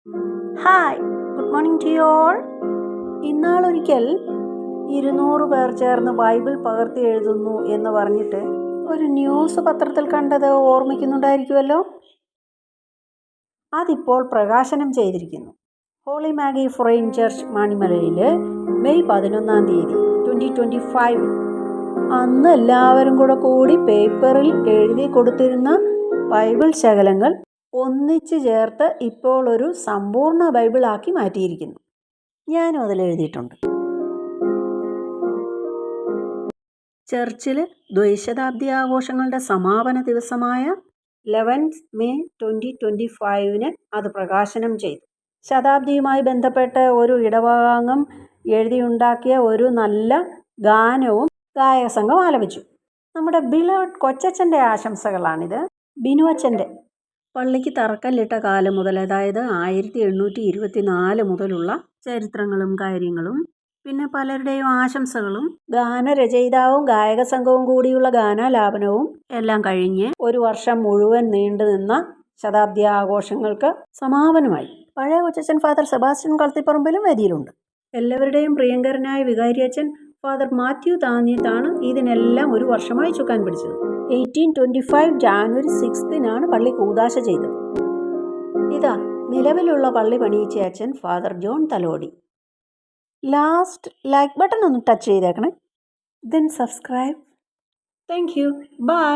Hi, good morning to you all. ഇന്നാളൊരിക്കൽ 200 പേർ ചേർന്ന് ബൈബിൾ പകർത്തി എഴുതുന്നു എന്ന് പറഞ്ഞിട്ട് ഒരു ന്യൂസ് പത്രത്തിൽ കണ്ടത് ഓർമ്മിക്കുന്നുണ്ടായിരിക്കുമല്ലോ. അതിപ്പോൾ പ്രകാശനം ചെയ്തിരിക്കുന്നു. ഹോളി മാഗി ഫ്രെയിൻ ചർച്ച് മണിമലയിൽ മെയ് 11 2025 അന്ന് എല്ലാവരും കൂടി പേപ്പറിൽ എഴുതി കൊടുത്തിരുന്ന ബൈബിൾ ശകലങ്ങൾ ഒന്നിച്ചു ചേർത്ത് ഇപ്പോൾ ഒരു സമ്പൂർണ്ണ ബൈബിളാക്കി മാറ്റിയിരിക്കുന്നു. ഞാനും അതിൽ എഴുതിയിട്ടുണ്ട്. ചർച്ചിൽ ദ്വൈശതാബ്ദി ആഘോഷങ്ങളുടെ സമാപന ദിവസമായ 11 മെയ് 2025 അത് പ്രകാശനം ചെയ്തു. ശതാബ്ദിയുമായി ബന്ധപ്പെട്ട് ഒരു ഇടവകാംഗം എഴുതിയുണ്ടാക്കിയ ഒരു നല്ല ഗാനവും ഗായകസംഘം ആലപിച്ചു. നമ്മുടെ ബിലവഡ് കൊച്ചച്ഛൻ്റെ ആശംസകളാണിത്. ബിനുവച്ഛൻ്റെ പള്ളിക്ക് തറക്കല്ലിട്ട കാലം മുതൽ, അതായത് 1824 മുതലുള്ള ചരിത്രങ്ങളും കാര്യങ്ങളും പിന്നെ പലരുടെയും ആശംസകളും ഗാനരചയിതാവും ഗായക സംഘവും കൂടിയുള്ള ഗാനാലാപനവും എല്ലാം കഴിഞ്ഞ് ഒരു വർഷം മുഴുവൻ നീണ്ടു നിന്ന ശതാബ്ദി ആഘോഷങ്ങൾക്ക് സമാപനമായി. പഴയ കൊച്ചച്ഛൻ ഫാദർ സെബാസ്റ്റ്യൻ കളത്തിപ്പറമ്പിലും വേദിയിലുണ്ട്. എല്ലാവരുടെയും പ്രിയങ്കരനായ വികാരിയച്ഛൻ ഫാദർ മാത്യു താന്യത്താണ് ഇതിനെല്ലാം ഒരു വർഷമായി ചുക്കാൻ പിടിച്ചത്. 1825 ജാനുവരി 6 പള്ളി കൂദാശ ചെയ്തത്. ഇതാ നിലവിലുള്ള പള്ളി പണിയിച്ച അച്ഛൻ ഫാദർ ജോൺ തലോടി. ലാസ്റ്റ് ലൈക്ക് ബട്ടൺ ഒന്ന് ടച്ച് ചെയ്തേക്കണേ. Then subscribe. Thank you. By.